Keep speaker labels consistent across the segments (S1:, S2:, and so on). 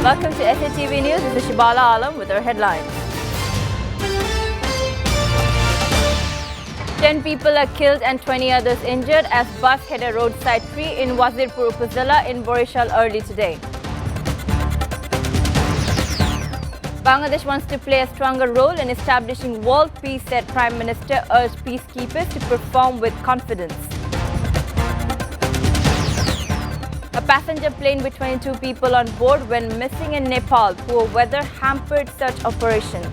S1: Welcome to SATV News. This is Shibala Alam with our headlines. 10 people are killed and 20 others injured as bus hit a roadside tree in Wazirpur Upazila in Borishal early today. Bangladesh wants to play a stronger role in establishing world peace, said Prime Minister, urged peacekeepers to perform with confidence. A passenger plane with 22 people on board went missing in Nepal. Poor weather hampered search operations.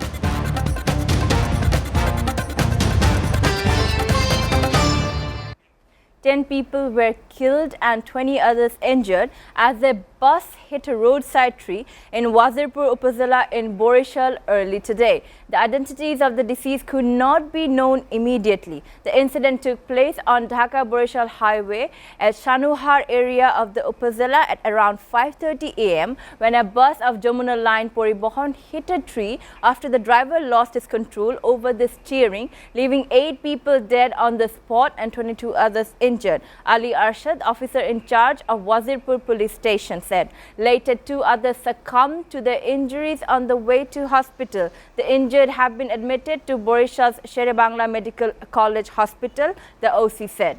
S1: Ten people were killed and 20 others injured as a bus hit a roadside tree in Wazirpur Upazila in Borishal early today. The identities of the deceased could not be known immediately. The incident took place on Dhaka-Borishal highway at Shanuhar area of the Upazila at around 5:30 am when a bus of Jamuna Line Poribohon hit a tree after the driver lost his control over the steering, leaving 8 people dead on the spot and 22 others injured. Ali Arshad, officer in charge of Wazirpur police station, said. Later, 2 others succumbed to their injuries on the way to hospital. The injured have been admitted to Borishal's Shere Bangla Medical College Hospital, the OC said.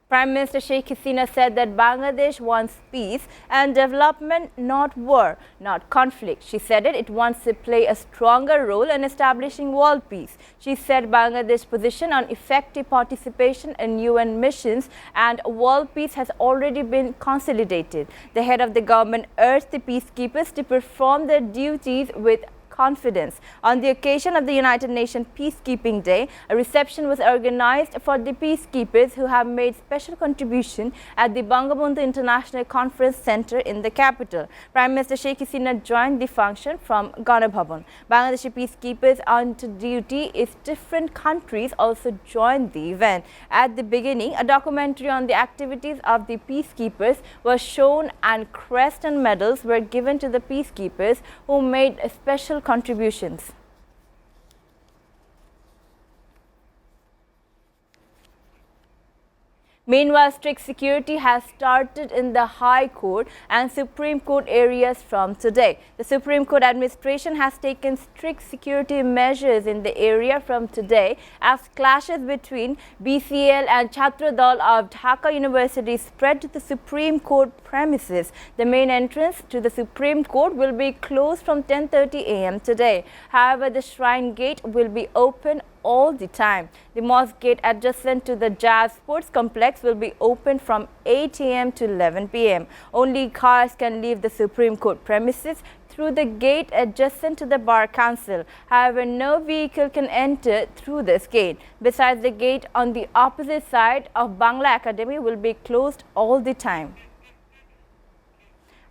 S1: Prime Minister Sheikh Hasina said that Bangladesh wants peace and development, not war, not conflict. She said it wants to play a stronger role in establishing world peace. She said Bangladesh's position on effective participation in UN missions and world peace has already been consolidated. The head of the government urged the peacekeepers to perform their duties with confidence. On the occasion of the United Nations Peacekeeping Day, a reception was organized for the peacekeepers who have made special contribution at the Bangabandhu International Conference Center in the capital. Prime Minister Sheikh Hasina joined the function from Gana Bhavan. Bangladeshi peacekeepers on duty in different countries also joined the event. At the beginning, a documentary on the activities of the peacekeepers was shown and crests and medals were given to the peacekeepers who made special contributions. Meanwhile, strict security has started in the High Court and Supreme Court areas from today. The Supreme Court administration has taken strict security measures in the area from today as clashes between BCL and Chhatra Dal of Dhaka University spread to the Supreme Court premises. The main entrance to the Supreme Court will be closed from 10:30 am today. However, the Shrine Gate will be open all the time. The mosque gate adjacent to the Jazz Sports Complex will be open from 8 am to 11 pm. Only cars can leave the Supreme Court premises through the gate adjacent to the Bar Council. However, no vehicle can enter through this gate. Besides, the gate on the opposite side of Bangla Academy will be closed all the time.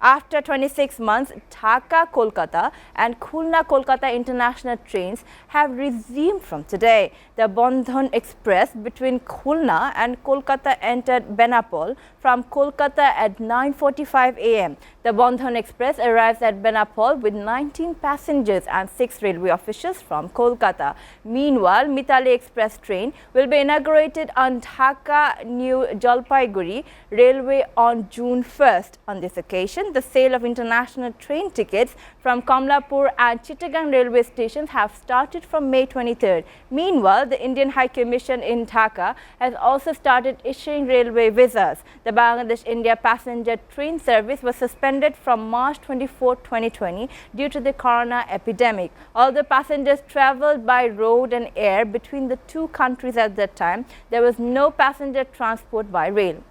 S1: After 26 months, Dhaka-Kolkata and Khulna-Kolkata international trains have resumed from today. The Bandhan Express between Khulna and Kolkata entered Benapol from Kolkata at 9:45 am. The Bandhan Express arrives at Benapol with 19 passengers and 6 railway officials from Kolkata. Meanwhile, Mitali Express train will be inaugurated on Dhaka-New Jalpaiguri Railway on June 1st. On this occasion, the sale of international train tickets from Kamlapur and Chittagong railway stations have started from May 23rd. Meanwhile, the Indian High Commission in Dhaka has also started issuing railway visas. The Bangladesh-India passenger train service was suspended from March 24, 2020 due to the corona epidemic. Although passengers travelled by road and air between the two countries at that time, there was no passenger transport by rail.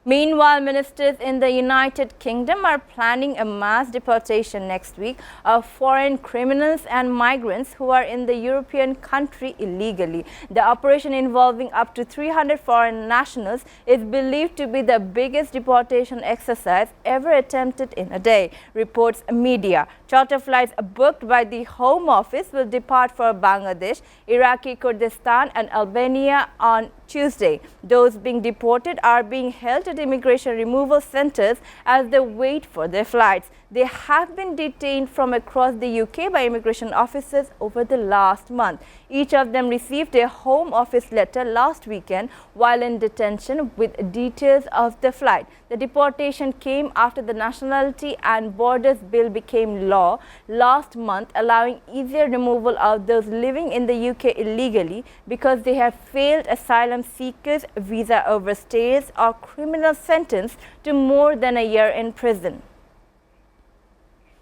S1: Meanwhile, ministers in the United Kingdom are planning a mass deportation next week of foreign criminals and migrants who are in the European country illegally. The operation, involving up to 300 foreign nationals, is believed to be the biggest deportation exercise ever attempted in a day, reports media. Charter flights booked by the Home Office will depart for Bangladesh, Iraqi Kurdistan and Albania on Tuesday. Those being deported are being held at immigration removal centers as they wait for their flights. They have been detained from across the UK by immigration officers over the last month. Each of them received a Home Office letter last weekend while in detention with details of the flight. The deportation came after the Nationality and Borders Bill became law last month, allowing easier removal of those living in the UK illegally because they have failed asylum seekers, visa overstays or criminal sentence to more than a year in prison.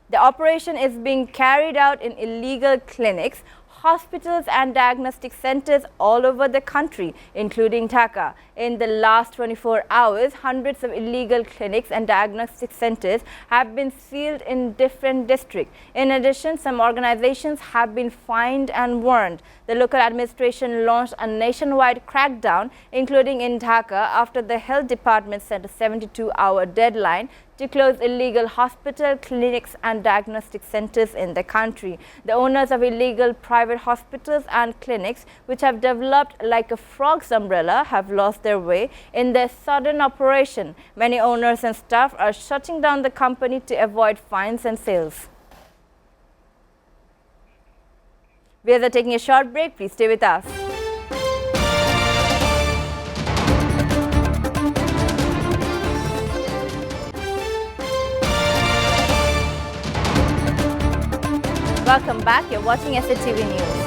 S1: The operation is being carried out in illegal clinics, hospitals and diagnostic centers all over the country, including Dhaka. In the last 24 hours, hundreds of illegal clinics and diagnostic centers have been sealed in different districts. In addition, some organizations have been fined and warned. The local administration launched a nationwide crackdown, including in Dhaka, after the health department set a 72-hour deadline to close illegal hospital, clinics and diagnostic centers in the country. The owners of illegal private hospitals and clinics, which have developed like a frog's umbrella, have lost their way in their sudden operation. Many owners and staff are shutting down the company to avoid fines and sales. We are taking a short break. Please stay with us. Welcome back. You're watching SATV News.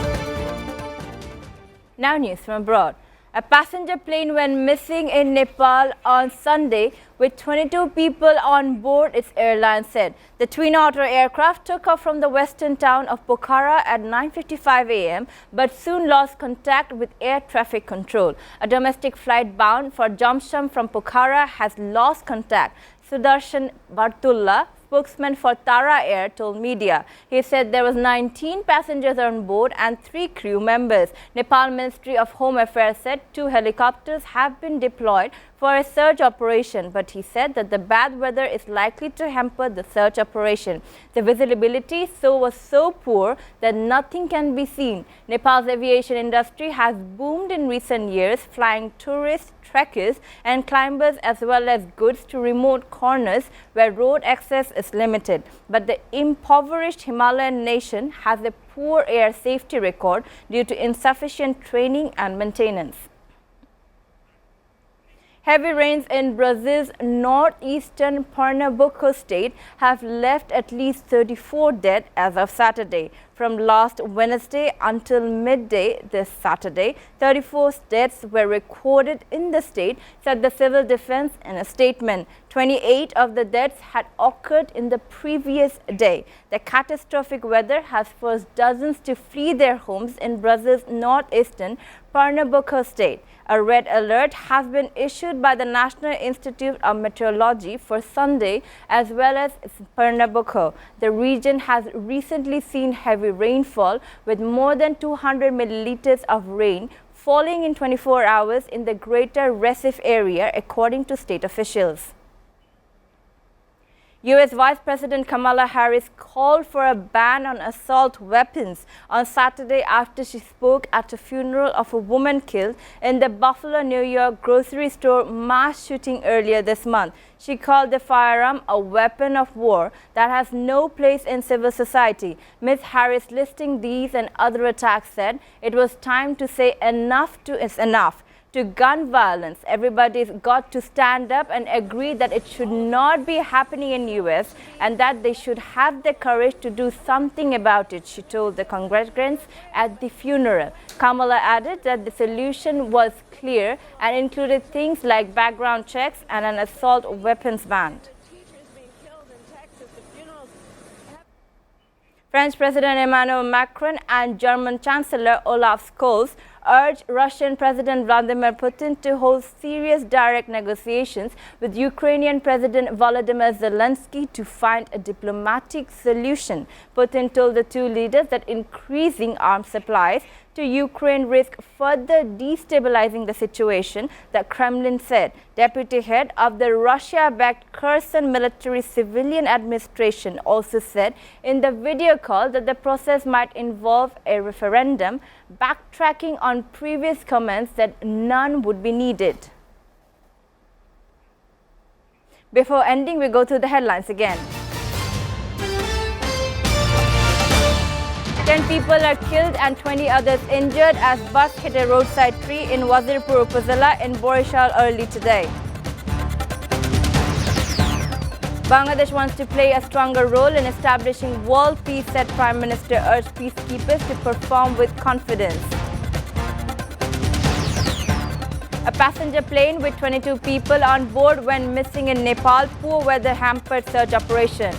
S1: Now news from abroad. A passenger plane went missing in Nepal on Sunday with 22 people on board, its airline said. The twin-otter aircraft took off from the western town of Pokhara at 9:55 a.m. but soon lost contact with air traffic control. A domestic flight bound for Gulshan from Pokhara has lost contact. Sudarshan Bartulla, spokesman for Tara Air, told media. He said there was 19 passengers on board and 3 crew members. Nepal Ministry of Home Affairs said 2 helicopters have been deployed for a search operation, but he said that the bad weather is likely to hamper the search operation. The visibility was so poor that nothing can be seen. Nepal's aviation industry has boomed in recent years, flying tourists, trekkers and climbers as well as goods to remote corners where road access is limited. But the impoverished Himalayan nation has a poor air safety record due to insufficient training and maintenance. Heavy rains in Brazil's northeastern Pernambuco state have left at least 34 dead as of Saturday. From last Wednesday until midday this Saturday, 34 deaths were recorded in the state, said the civil defense in a statement. 28 of the deaths had occurred in the previous day. The catastrophic weather has forced dozens to flee their homes in Brazil's northeastern Pernambuco state. A red alert has been issued by the National Institute of Meteorology for Sunday as well as Pernambuco. The region has recently seen heavy rainfall with more than 200 milliliters of rain falling in 24 hours in the greater Recife area, according to state officials. U.S. Vice President Kamala Harris called for a ban on assault weapons on Saturday after she spoke at a funeral of a woman killed in the Buffalo, New York grocery store mass shooting earlier this month. She called the firearm a weapon of war that has no place in civil society. Ms. Harris, listing these and other attacks, said it was time to say enough is enough to gun violence. Everybody's got to stand up and agree that it should not be happening in US and that they should have the courage to do something about it, she told the congregants at the funeral. Kamala added that the solution was clear and included things like background checks and an assault weapons ban. French President Emmanuel Macron and German Chancellor Olaf Scholz urged Russian President Vladimir Putin to hold serious direct negotiations with Ukrainian President Volodymyr Zelensky to find a diplomatic solution. Putin told the two leaders that increasing arms supplies to Ukraine risk further destabilizing the situation, the Kremlin said. Deputy head of the Russia-backed Kherson military civilian administration also said in the video call that the process might involve a referendum, backtracking on previous comments that none would be needed. Before ending, we go through the headlines again. 10 people are killed and 20 others injured as bus hit a roadside tree in Wazirpur Upazila in Borishal early today. Bangladesh wants to play a stronger role in establishing world peace, said Prime Minister urged peacekeepers to perform with confidence. A passenger plane with 22 people on board went missing in Nepal. Poor weather hampered search operation.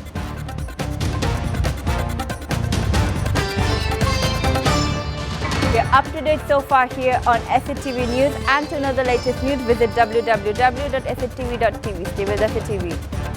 S1: We're up to date so far here on SATV News, and to know the latest news, visit www.satvtv.tv. Stay with SATV.